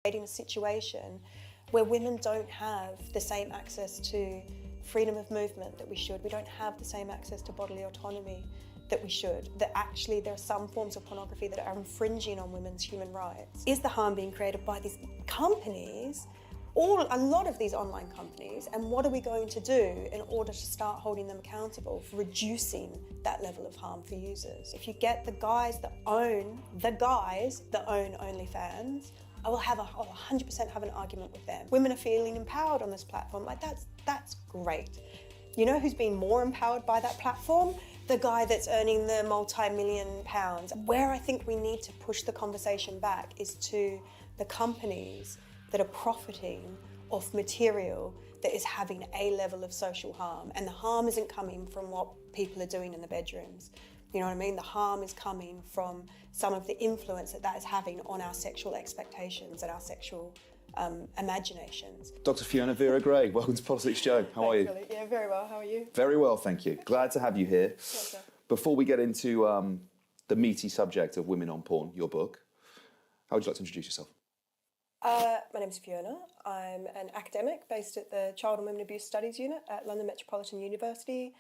creating a situation where women don't have the same access to freedom of movement that we should. We don't have the same access to bodily autonomy that we should. That actually there are some forms of pornography that are infringing on women's human rights. Is the harm being created by these companies, a lot of these online companies, and what are we going to do in order to start holding them accountable for reducing that level of harm for users? If you get the guys that own OnlyFans, I will 100% have an argument with them. Women are feeling empowered on this platform. Like that's great. You know who's been more empowered by that platform? The guy that's earning the multi-million pounds. Where I think we need to push the conversation back is to the companies that are profiting off material that is having a level of social harm. And the harm isn't coming from what people are doing in the bedrooms. You know what I mean? The harm is coming from some of the influence that is having on our sexual expectations and our sexual imaginations. Dr. Fiona Vera Gray, welcome to Politics Joe. How are you? Billy. Yeah, very well. How are you? Very well, thank you. Glad to have you here. Pleasure. Before we get into the meaty subject of women on porn, your book, how would you like to introduce yourself? My name's Fiona. I'm an academic based at the Child and Women Abuse Studies Unit at London Metropolitan University.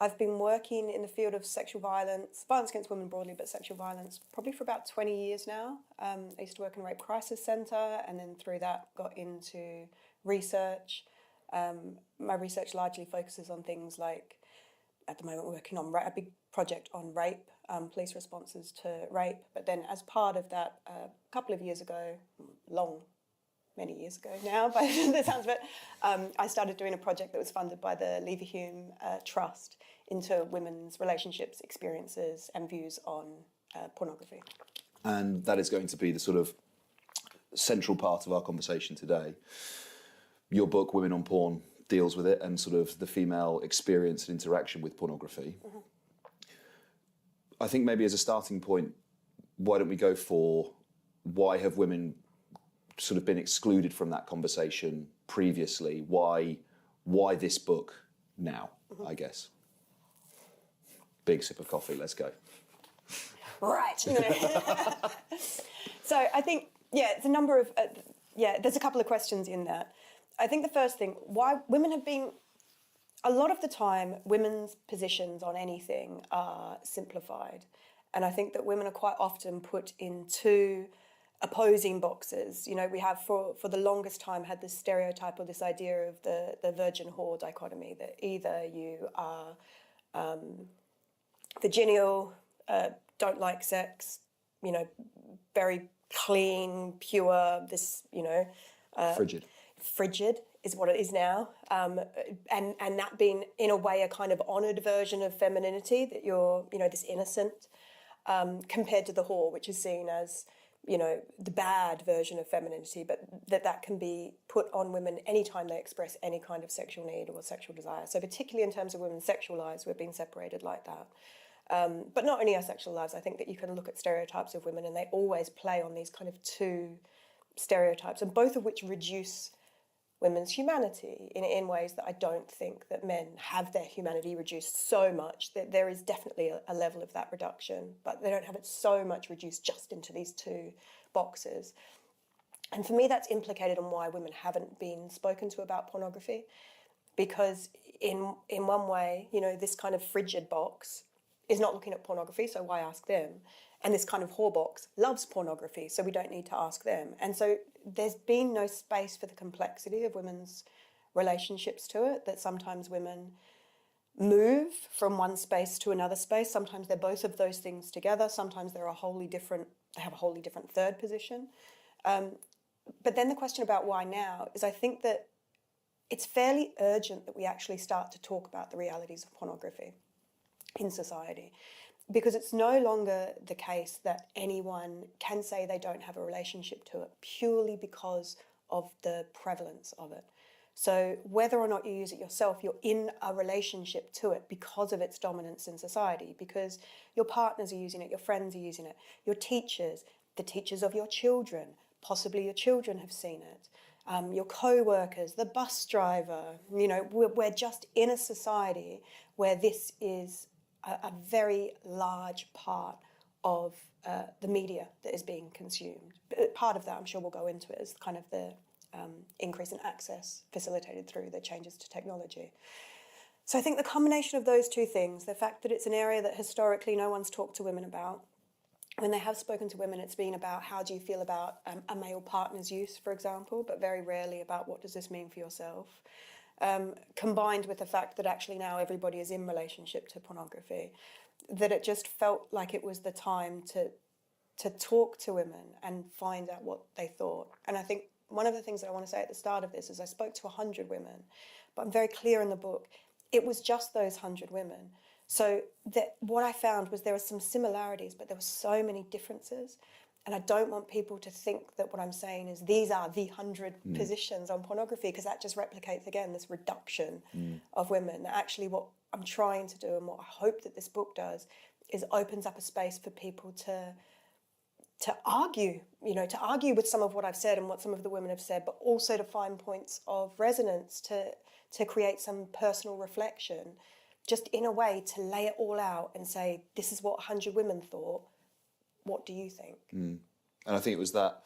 I've been working in the field of sexual violence against women broadly, but sexual violence probably for about 20 years now. I used to work in a rape crisis centre, and then through that got into research. My research largely focuses on things like, at the moment we're working on a big project on rape, police responses to rape, but then as part of that, a couple of years ago, many years ago now, by the sounds of it, I started doing a project that was funded by the Leverhulme Trust into women's relationships, experiences and views on pornography. And that is going to be the sort of central part of our conversation today. Your book, Women on Porn, deals with it and sort of the female experience and interaction with pornography. Mm-hmm. I think maybe as a starting point, why don't we go for why have women sort of been excluded from that conversation previously? Why this book now, I guess? Big sip of coffee, let's go. Right. So I think, it's a number of, there's a couple of questions in that. I think the first thing, why women have been, a lot of the time, women's positions on anything are simplified. And I think that women are quite often put in two opposing boxes. You know, we have for the longest time had this stereotype or this idea of the virgin whore dichotomy, that either you are virginal, don't like sex, you know, very clean, pure, this, you know... Frigid is what it is now, and that being in a way a kind of honoured version of femininity, that you're, you know, this innocent, compared to the whore, which is seen as, you know, the bad version of femininity, but that can be put on women anytime they express any kind of sexual need or sexual desire. So particularly in terms of women's sexual lives, we're being separated like that. But not only our sexual lives, I think that you can look at stereotypes of women and they always play on these kind of two stereotypes, and both of which reduce women's humanity in ways that I don't think that men have their humanity reduced so much. That there is definitely a level of that reduction, but they don't have it so much reduced just into these two boxes. And for me, that's implicated on why women haven't been spoken to about pornography, because in one way, you know, this kind of frigid box is not looking at pornography, so why ask them? And this kind of whore box loves pornography, so we don't need to ask them. And so there's been no space for the complexity of women's relationships to it, that sometimes women move from one space to another space. Sometimes they're both of those things together. Sometimes they have a wholly different third position. But then the question about why now is, I think that it's fairly urgent that we actually start to talk about the realities of pornography in society. Because it's no longer the case that anyone can say they don't have a relationship to it purely because of the prevalence of it. So whether or not you use it yourself, you're in a relationship to it because of its dominance in society, because your partners are using it, your friends are using it, your teachers, the teachers of your children, possibly your children have seen it, your co-workers, the bus driver. You know, we're just in a society where this is a very large part of the media that is being consumed. Part of that, I'm sure we'll go into it, is kind of the increase in access facilitated through the changes to technology. So I think the combination of those two things, the fact that it's an area that historically no one's talked to women about, when they have spoken to women, it's been about how do you feel about a male partner's use, for example, but very rarely about what does this mean for yourself. Combined with the fact that actually now everybody is in relationship to pornography, that it just felt like it was the time to talk to women and find out what they thought. And I think one of the things that I want to say at the start of this is I spoke to 100 women, but I'm very clear in the book, it was just those 100 women. So that what I found was there were some similarities, but there were so many differences. And I don't want people to think that what I'm saying is these are the 100 positions on pornography, because that just replicates, again, this reduction of women. Actually, what I'm trying to do and what I hope that this book does is opens up a space for people to argue, to argue with some of what I've said and what some of the women have said, but also to find points of resonance, to create some personal reflection, just in a way to lay it all out and say, this is what 100 women thought. What do you think? And I think it was that,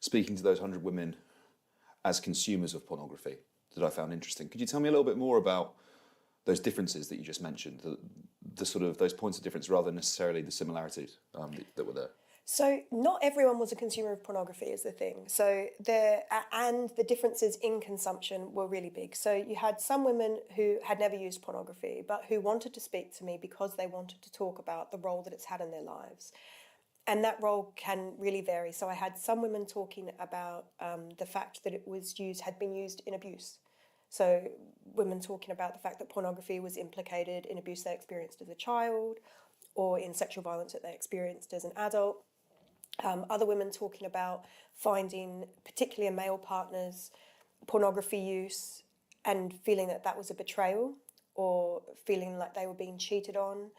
speaking to those 100 women as consumers of pornography, that I found interesting. Could you tell me a little bit more about those differences that you just mentioned, the sort of those points of difference rather than necessarily the similarities that were there? So not everyone was a consumer of pornography is the thing. So and the differences in consumption were really big. So you had some women who had never used pornography, but who wanted to speak to me because they wanted to talk about the role that it's had in their lives. And that role can really vary. So I had some women talking about the fact that had been used in abuse. So women talking about the fact that pornography was implicated in abuse they experienced as a child or in sexual violence that they experienced as an adult. Other women talking about finding, particularly a male partner's pornography use and feeling that was a betrayal, or feeling like they were being cheated on,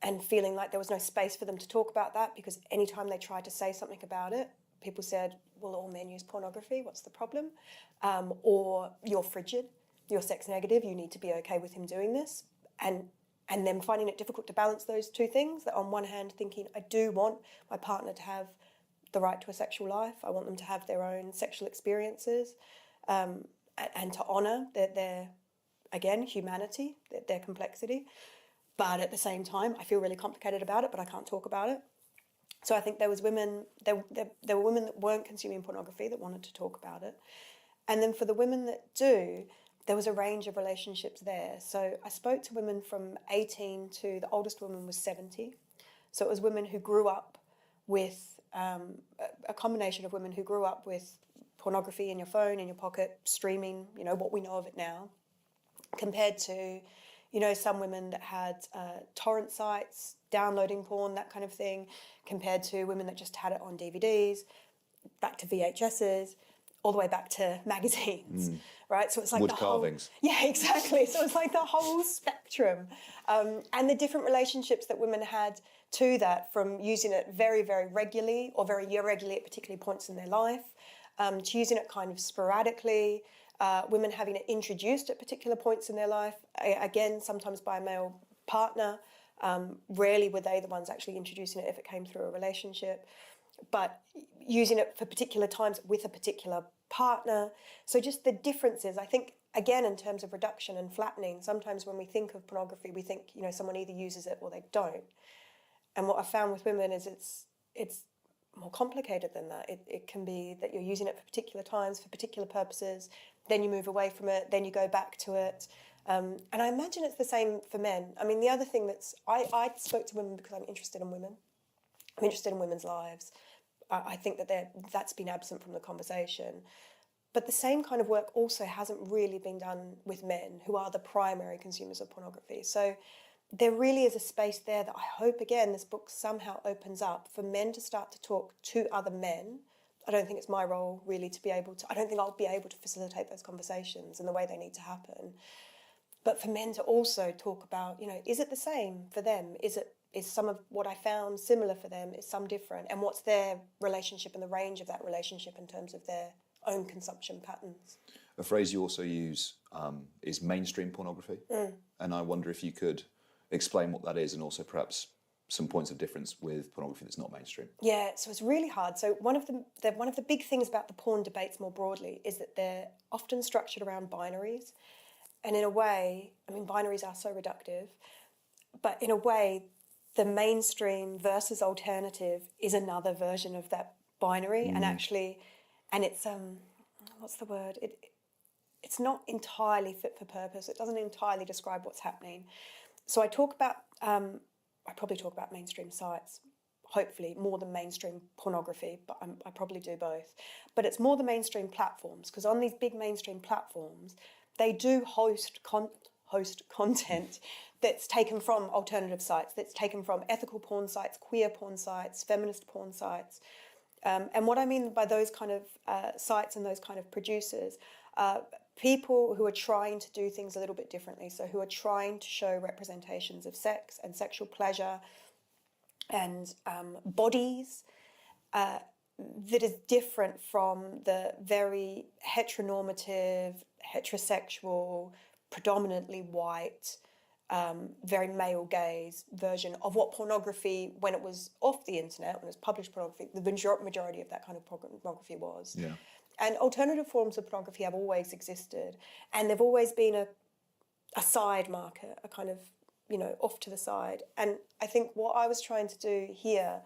and feeling like there was no space for them to talk about that, because anytime they tried to say something about it, people said, well, all men use pornography, what's the problem? Or you're frigid, you're sex negative, you need to be okay with him doing this. And then finding it difficult to balance those two things, that on one hand thinking, I do want my partner to have the right to a sexual life, I want them to have their own sexual experiences, and to honour their, again, humanity, their complexity. But at the same time, I feel really complicated about it, but I can't talk about it. So I think there were women that weren't consuming pornography that wanted to talk about it. And then for the women that do, there was a range of relationships there. So I spoke to women from 18 to the oldest woman was 70. So it was women who grew up with, a combination of women who grew up with pornography in your phone, in your pocket, streaming, what we know of it now, compared to, some women that had torrent sites, downloading porn, that kind of thing, compared to women that just had it on DVDs, back to VHSs, all the way back to magazines, right? So it's like wood carvings. Yeah, exactly. So it's like the whole spectrum. And the different relationships that women had to that, from using it very, very regularly or very irregularly at particular points in their life, to using it kind of sporadically, women having it introduced at particular points in their life, again, sometimes by a male partner. Rarely were they the ones actually introducing it if it came through a relationship, but using it for particular times with a particular partner. So just the differences, I think, again, in terms of reduction and flattening, sometimes when we think of pornography, we think, someone either uses it or they don't. And what I found with women is it's more complicated than that. It can be that you're using it for particular times, for particular purposes, then you move away from it, then you go back to it. And I imagine it's the same for men. I mean, the other thing I spoke to women because I'm interested in women. I'm interested in women's lives. I think that's been absent from the conversation. But the same kind of work also hasn't really been done with men, who are the primary consumers of pornography. So there really is a space there that I hope, again, this book somehow opens up for men to start to talk to other men. I don't think it's my role really I don't think I'll be able to facilitate those conversations in the way they need to happen. But for men to also talk about, is it the same for them? Is some of what I found similar for them? Is some different? And what's their relationship and the range of that relationship in terms of their own consumption patterns? A phrase you also use is mainstream pornography. And I wonder if you could explain what that is and also perhaps some points of difference with pornography that's not mainstream? Yeah, so it's really hard. So one of the big things about the porn debates more broadly is that they're often structured around binaries, and in a way, I mean, binaries are so reductive, but in a way, the mainstream versus alternative is another version of that binary, and actually, and it's what's the word? It's not entirely fit for purpose. It doesn't entirely describe what's happening. So I probably talk about mainstream sites, hopefully more than mainstream pornography, but I probably do both. But it's more the mainstream platforms, because on these big mainstream platforms, they do host content that's taken from alternative sites, that's taken from ethical porn sites, queer porn sites, feminist porn sites. And what I mean by those kind of sites and those kind of producers, people who are trying to do things a little bit differently, so who are trying to show representations of sex and sexual pleasure and bodies that is different from the very heteronormative, heterosexual, predominantly white, very male gaze version of what pornography, when it was off the internet, when it was published pornography, the majority of that kind of pornography was. Yeah. And alternative forms of pornography have always existed, and they've always been a side market, a kind of, off to the side. And I think what I was trying to do here,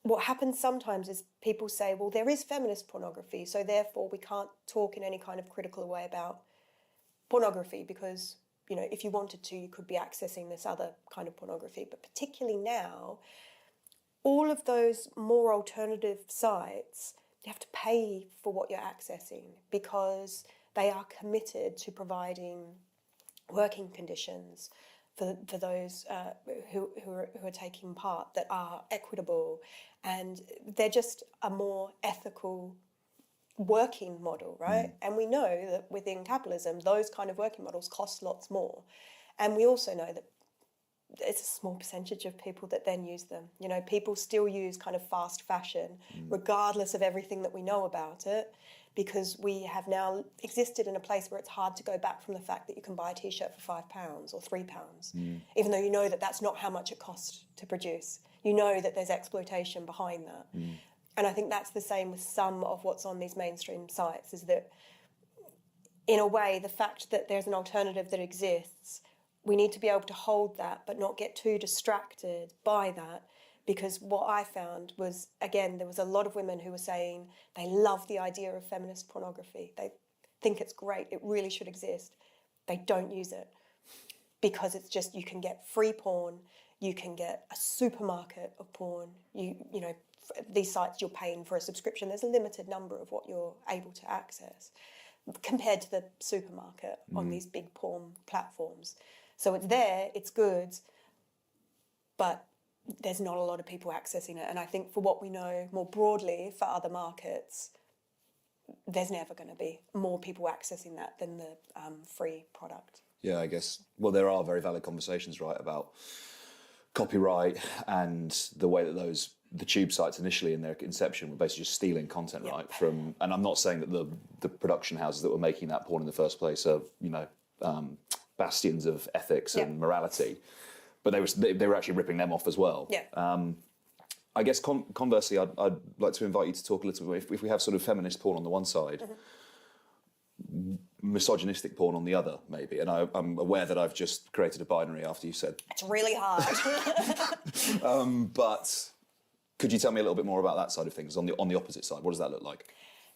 what happens sometimes is people say, well, there is feminist pornography, so therefore we can't talk in any kind of critical way about pornography because, if you wanted to, you could be accessing this other kind of pornography. But particularly now, all of those more alternative sites, you have to pay for what you're accessing because they are committed to providing working conditions for those who are taking part that are equitable, and they're just a more ethical working model, right? And we know that within capitalism, those kind of working models cost lots more. And we also know that it's a small percentage of people that then use them. People still use kind of fast fashion, regardless of everything that we know about it, because we have now existed in a place where it's hard to go back from the fact that you can buy a T-shirt for £5 or £3, even though you know that that's not how much it costs to produce. You know that there's exploitation behind that. And I think that's the same with some of what's on these mainstream sites, is that, in a way, the fact that there's an alternative that exists, we need to be able to hold that but not get too distracted by that, because what I found was, again, there was a lot of women who were saying they love the idea of feminist pornography. They think it's great. It really should exist. They don't use it because it's just, you can get free porn, you can get a supermarket of porn, these sites you're paying for a subscription. There's a limited number of what you're able to access compared to the supermarket on these big porn platforms. So it's there, it's good, but there's not a lot of people accessing it. And I think for what we know more broadly for other markets, there's never going to be more people accessing that than the free product. Yeah, I guess. Well, there are very valid conversations, right, about copyright and the way that the tube sites initially in their inception were basically just stealing content, right? And I'm not saying that the production houses that were making that porn in the first place are, bastions of ethics and morality, but they were actually ripping them off as well. I guess conversely, I'd like to invite you to talk a little bit, if we have sort of feminist porn on the one side, misogynistic porn on the other, maybe. And I'm aware that I've just created a binary after you said... It's really hard. But could you tell me a little bit more about that side of things, on the opposite side? What does that look like?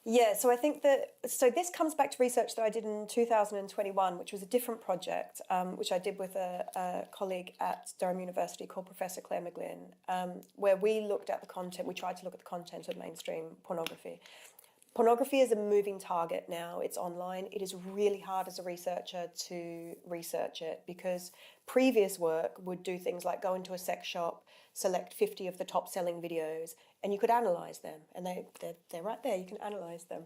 Yeah, so I think so this comes back to research that I did in 2021, which was a different project, which I did with a colleague at Durham University called Professor Claire McGlynn, where we looked at the content, we tried to look at the content of mainstream pornography. Pornography is a moving target now. It's online. It is really hard as a researcher to research it because previous work would do things like go into a sex shop, select 50 of the top selling videos, and you could analyse them. And they're right there. You can analyse them.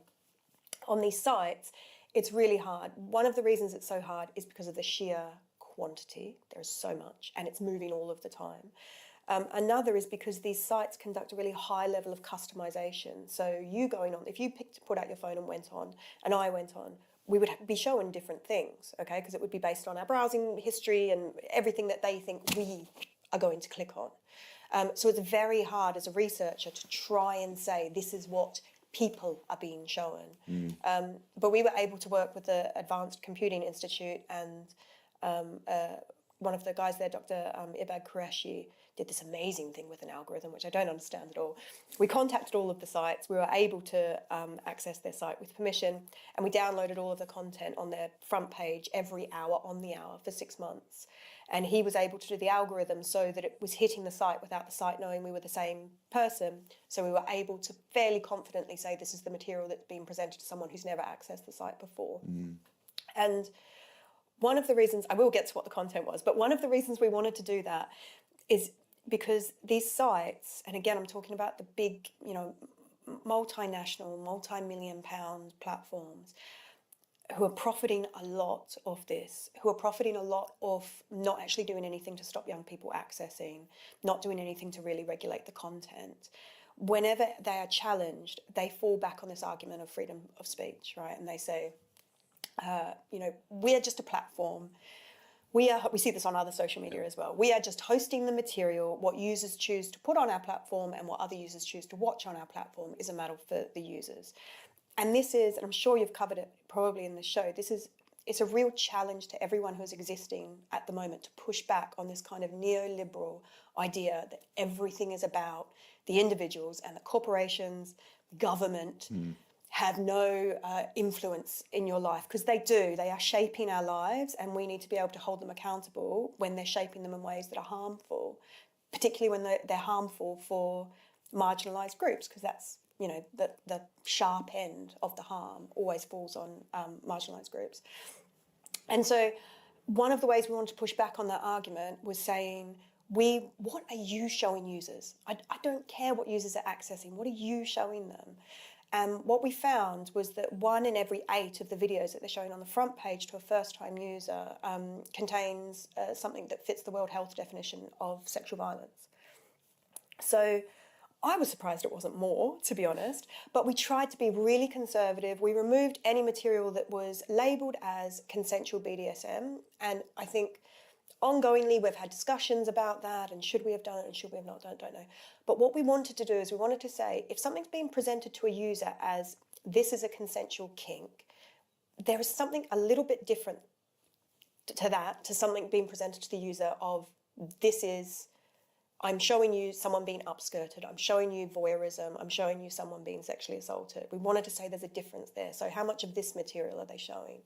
On these sites, it's really hard. One of the reasons it's so hard is because of the sheer quantity. There's so much, and it's moving all of the time. Another is because these sites conduct a really high level of customization. So you going on, if you put out your phone and went on, and I went on, we would be showing different things, okay? Because it would be based on our browsing history and everything that they think we are going to click on. So it's very hard as a researcher to try and say this is what people are being shown. But we were able to work with the Advanced Computing Institute, and one of the guys there, Dr. Ibad Qureshi, did this amazing thing with an algorithm, which I don't understand at all. We contacted all of the sites. We were able to access their site with permission, and we downloaded all of the content on their front page every hour on the hour for 6 months. And he was able to do the algorithm so that it was hitting the site without the site knowing we were the same person. So we were able to fairly confidently say this is the material that's been presented to someone who's never accessed the site before. And one of the reasons, I will get to what the content was, but one of the reasons we wanted to do that is because these sites, and again, I'm talking about the big, multinational, multi-million pound platforms, who are profiting a lot of this, who are profiting a lot of not actually doing anything to stop young people accessing, not doing anything to really regulate the content. Whenever they are challenged, they fall back on this argument of freedom of speech, right? And they say, we are just a platform. We see this on other social media as well. We are just hosting the material. What users choose to put on our platform and what other users choose to watch on our platform is a matter for the users. And this is, and I'm sure you've covered it probably in the show, it's a real challenge to everyone who's existing at the moment to push back on this kind of neoliberal idea that everything is about the individuals and the corporations, government, have no influence in your life, because they do. They are shaping our lives, and we need to be able to hold them accountable when they're shaping them in ways that are harmful, particularly when they're harmful for marginalised groups, because that's, the sharp end of the harm always falls on marginalised groups. And so one of the ways we wanted to push back on that argument was saying, what are you showing users? I don't care what users are accessing. What are you showing them? And what we found was that 1 in every 8 of the videos that they're showing on the front page to a first-time user contains something that fits the World Health definition of sexual violence. So I was surprised it wasn't more, to be honest, but we tried to be really conservative. We removed any material that was labelled as consensual BDSM, and I think ongoingly we've had discussions about that, and should we have done it and should we have not done it, don't know. But what we wanted to do is we wanted to say, if something's being presented to a user as this is a consensual kink, there is something a little bit different to something being presented to the user of this is, I'm showing you someone being upskirted, I'm showing you voyeurism, I'm showing you someone being sexually assaulted. We wanted to say there's a difference there. So how much of this material are they showing?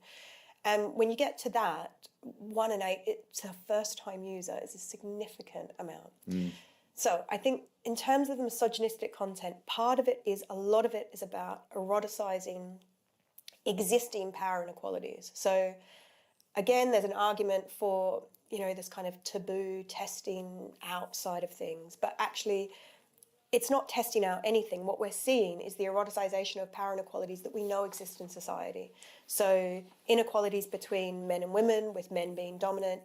And when you get to that, 1 in 8, it's a first-time user is a significant amount. So I think in terms of the misogynistic content, a lot of it is about eroticizing existing power inequalities. So again, there's an argument for, this kind of taboo testing outside of things, but actually it's not testing out anything. What we're seeing is the eroticization of power inequalities that we know exist in society. So inequalities between men and women, with men being dominant,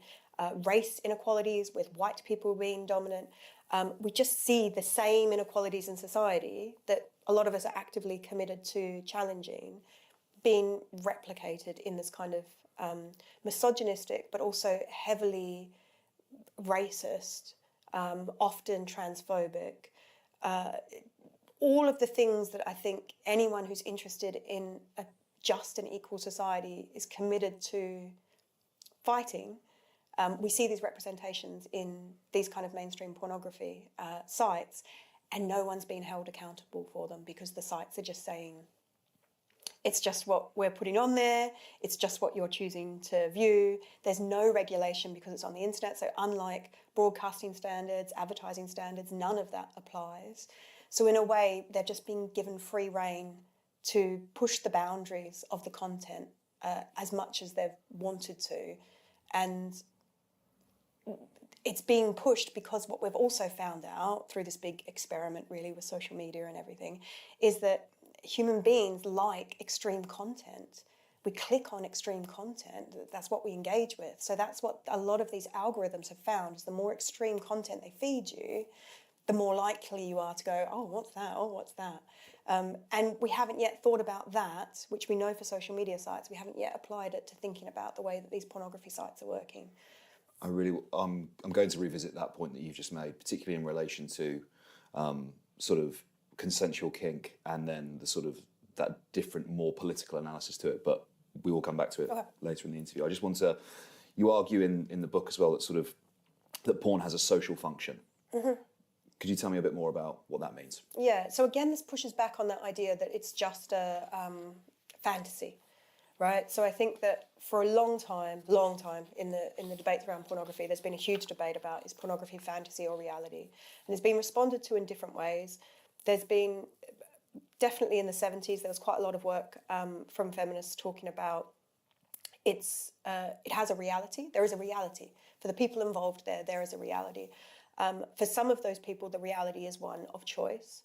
race inequalities with white people being dominant. We just see the same inequalities in society that a lot of us are actively committed to challenging being replicated in this kind of misogynistic, but also heavily racist, often transphobic, all of the things that I think anyone who's interested in a just and equal society is committed to fighting. We see these representations in these kind of mainstream pornography sites, and no one's being held accountable for them because the sites are just saying, it's just what we're putting on there, it's just what you're choosing to view. There's no regulation because it's on the internet, so unlike broadcasting standards, advertising standards, none of that applies. So in a way, they're just being given free rein to push the boundaries of the content as much as they've wanted to. And it's being pushed because what we've also found out through this big experiment really with social media and everything is that human beings like extreme content. We click on extreme content. That's what we engage with. So that's what a lot of these algorithms have found is the more extreme content they feed you, the more likely you are to go, oh, what's that? Oh, what's that? And we haven't yet thought about that, which we know for social media sites. We haven't yet applied it to thinking about the way that these pornography sites are working. I'm going to revisit that point that you've just made, particularly in relation to sort of consensual kink and then the sort of that different, more political analysis to it. But we will come back to it later in the interview. I just want to, you argue in the book as well that sort of, that porn has a social function. Mm-hmm. Could you tell me a bit more about what that means? Yeah, so again, this pushes back on that idea that it's just a fantasy, right? So I think that for a long time in the debates around pornography, there's been a huge debate about is pornography fantasy or reality? And it's been responded to in different ways. There's been, definitely in the 70s, there was quite a lot of work from feminists talking about it has a reality. There is a reality. For the people involved there is a reality. For some of those people, the reality is one of choice.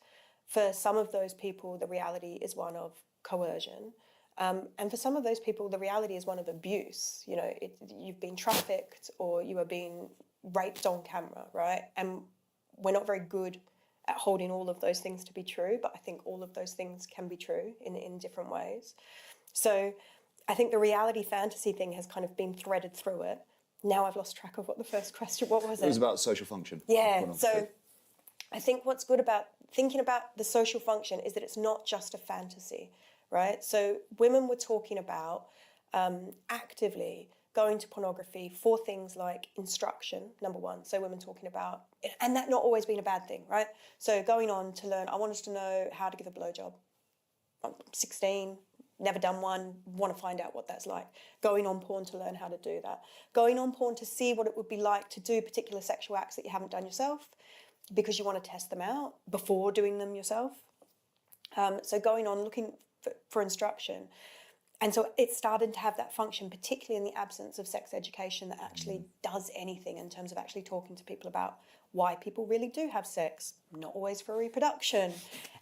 For some of those people, the reality is one of coercion. And for some of those people, the reality is one of abuse. You know, you've been trafficked or you are being raped on camera, right? And we're not very good at holding all of those things to be true, but I think all of those things can be true in different ways. So I think the reality fantasy thing has kind of been threaded through it. Now I've lost track of what the first question, what was it? It was about social function. Yeah, so I think what's good about thinking about the social function is that it's not just a fantasy, right? So women were talking about actively going to pornography for things like instruction, number one. So women talking about, and that not always been a bad thing, right? So going on to learn, I wanted to know how to give a blowjob. I'm 16, never done one, want to find out what that's like. Going on porn to learn how to do that. Going on porn to see what it would be like to do particular sexual acts that you haven't done yourself because you want to test them out before doing them yourself. So going on looking for instruction. And so it started to have that function, particularly in the absence of sex education that actually does anything in terms of actually talking to people about why people really do have sex, not always for reproduction,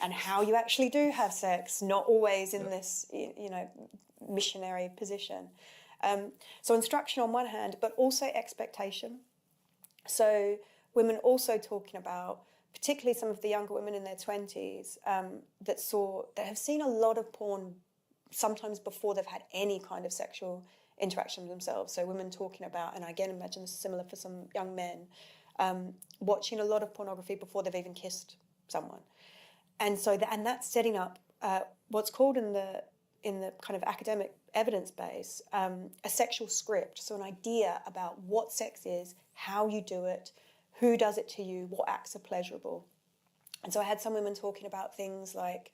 and how you actually do have sex, not always in this, missionary position. So instruction on one hand, but also expectation. So women also talking about, particularly some of the younger women in their 20s, that have seen a lot of porn sometimes before they've had any kind of sexual interaction with themselves. So women talking about, and I again imagine this is similar for some young men, watching a lot of pornography before they've even kissed someone. And so that's setting up what's called in the kind of academic evidence base a sexual script, so an idea about what sex is, how you do it, who does it to you, what acts are pleasurable. And so I had some women talking about things like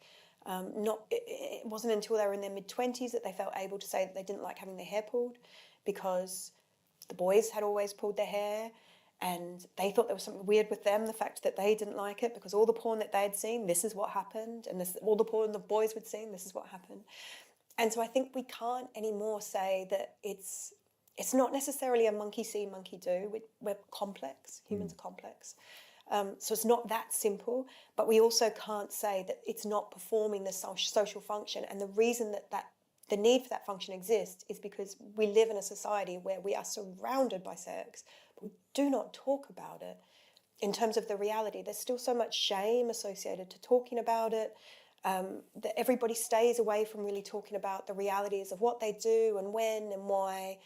it wasn't until they were in their mid-20s that they felt able to say that they didn't like having their hair pulled because the boys had always pulled their hair and they thought there was something weird with them, the fact that they didn't like it because all the porn that they had seen, this is what happened, and all the porn the boys would seen, this is what happened. And so I think we can't anymore say that it's not necessarily a monkey see, monkey do. We're complex. Humans are complex. So it's not that simple, but we also can't say that it's not performing the social function. And the reason that the need for that function exists is because we live in a society where we are surrounded by sex, but we do not talk about it. In terms of the reality, there's still so much shame associated to talking about it, that everybody stays away from really talking about the realities of what they do and when and why.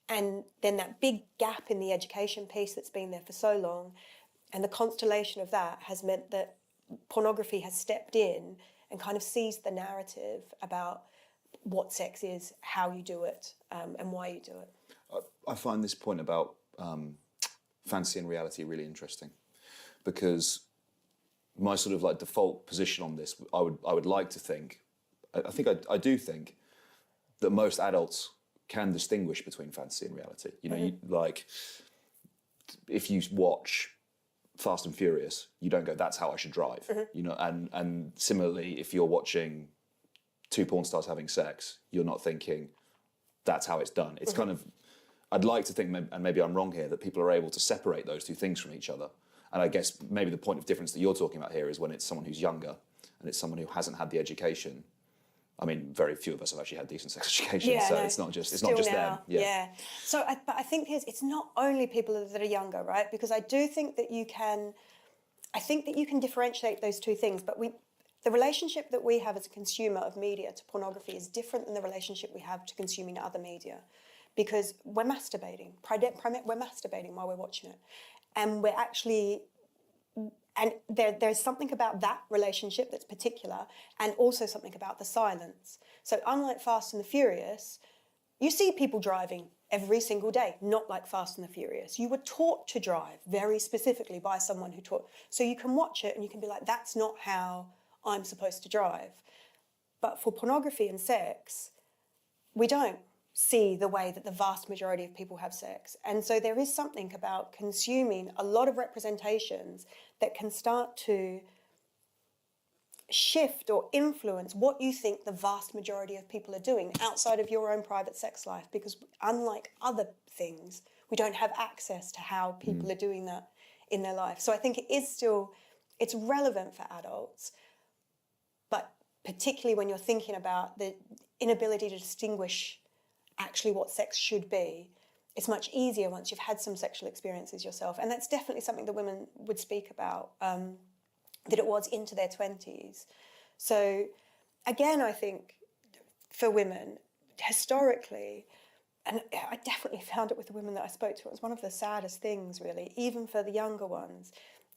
And then that big gap in the education piece that's been there for so long, and the constellation of that has meant that pornography has stepped in and kind of seized the narrative about what sex is, how you do it, and why you do it. I find this point about fantasy and reality really interesting because my sort of like default position on this, I would like to think, I do think that most adults can distinguish between fantasy and reality. You know, like if you watch Fast and Furious, you don't go, that's how I should drive. You know, and similarly, if you're watching two porn stars having sex, you're not thinking, that's how it's done. It's kind of, I'd like to think, and maybe I'm wrong here, that people are able to separate those two things from each other. And I guess maybe the point of difference that you're talking about here is when it's someone who's younger and it's someone who hasn't had the education. I mean, very few of us have actually had decent sex education, so it's not just them. Yeah. So, but I think it's not only people that are younger, right? Because I do think that you can differentiate those two things. But the relationship that we have as a consumer of media to pornography is different than the relationship we have to consuming other media, because we're masturbating. We're masturbating while we're watching it. And we're actually, and there's something about that relationship that's particular, and also something about the silence. So unlike Fast and the Furious, you see people driving every single day, not like Fast and the Furious. You were taught to drive very specifically by someone who taught. So you can watch it and you can be like, that's not how I'm supposed to drive. But for pornography and sex, we don't see the way that the vast majority of people have sex. And so there is something about consuming a lot of representations that can start to shift or influence what you think the vast majority of people are doing outside of your own private sex life, because unlike other things, we don't have access to how people are doing that in their life. So I think it is still, it's relevant for adults, but particularly when you're thinking about the inability to distinguish actually what sex should be, it's much easier once you've had some sexual experiences yourself. And that's definitely something that women would speak about, that it was into their 20s. So again, I think for women, historically, and I definitely found it with the women that I spoke to, it was one of the saddest things really, even for the younger ones,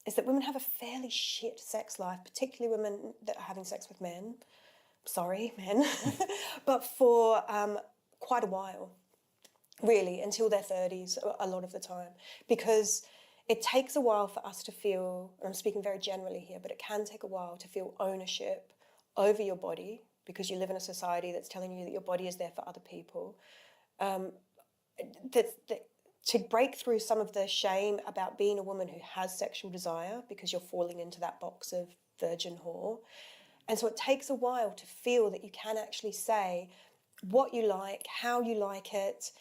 is that women have a fairly shit sex life, particularly women that are having sex with men. Sorry, men. But for quite a while, really, until their 30s a lot of the time, because it takes a while for us to feel, and I'm speaking very generally here, but it can take a while to feel ownership over your body, because you live in a society that's telling you that your body is there for other people. To break through some of the shame about being a woman who has sexual desire, because you're falling into that box of virgin whore. And so it takes a while to feel that you can actually say what you like, how you like it,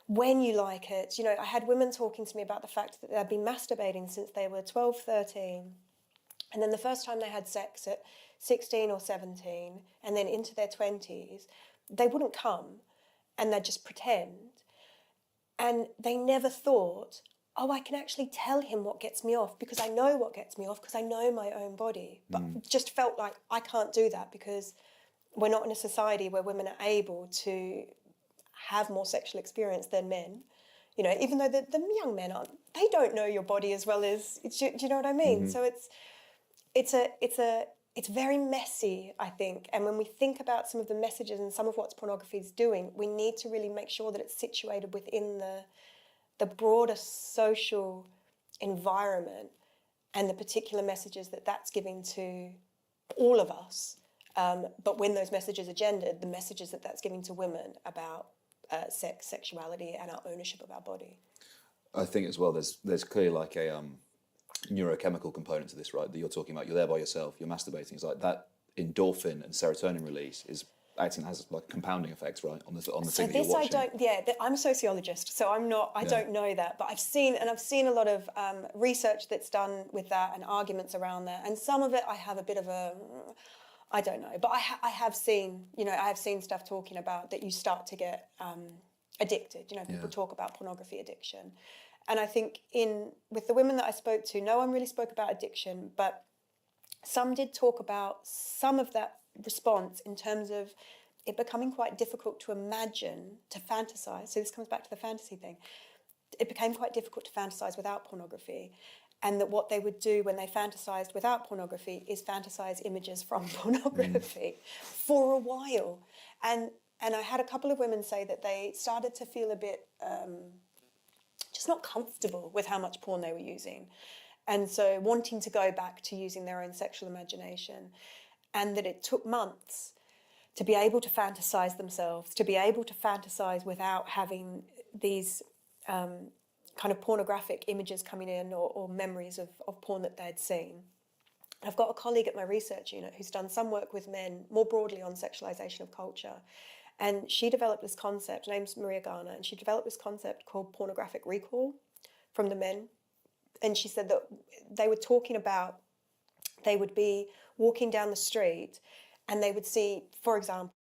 when you like it. You know, I had women talking to me about the fact that they'd been masturbating since they were 12, 13. And then the first time they had sex at 16 or 17, and then into their 20s, they wouldn't come and they'd just pretend. And they never thought, oh, I can actually tell him what gets me off, because I know what gets me off, because I know my own body. But just felt like I can't do that because we're not in a society where women are able to have more sexual experience than men. You know, even though the young men aren't, they don't know your body as well as, do you know what I mean? So it's very messy, I think. And when we think about some of the messages and some of what pornography is doing, we need to really make sure that it's situated within the broader social environment and the particular messages that that's giving to all of us. But when those messages are gendered, the messages that that's giving to women about sex, sexuality, and our ownership of our body. I think as well, there's clearly like a neurochemical component to this, right? That you're talking about. You're there by yourself. You're masturbating. It's like that endorphin and serotonin release is acting has like compounding effects, right, on the thing that you're watching. So this I'm a sociologist, so I'm not. I don't know that, but I've seen a lot of research that's done with that and arguments around that, and some of it I have a bit of a. I don't know, but I have seen, I have seen stuff talking about that you start to get addicted. You know, people talk about pornography addiction. And I think with the women that I spoke to, no one really spoke about addiction, but some did talk about some of that response in terms of it becoming quite difficult to imagine, to fantasize. So this comes back to the fantasy thing. It became quite difficult to fantasize without pornography. And that what they would do when they fantasized without pornography is fantasize images from pornography for a while. And I had a couple of women say that they started to feel a bit just not comfortable with how much porn they were using. And so wanting to go back to using their own sexual imagination. And that it took months to be able to fantasize themselves, to be able to fantasize without having these kind of pornographic images coming in or memories of porn that they'd seen. I've got a colleague at my research unit who's done some work with men more broadly on sexualization of culture. And she developed this concept, her name's Maria Garner, and she developed this concept called pornographic recall from the men. And she said that they were talking about, they would be walking down the street and they would see, for example,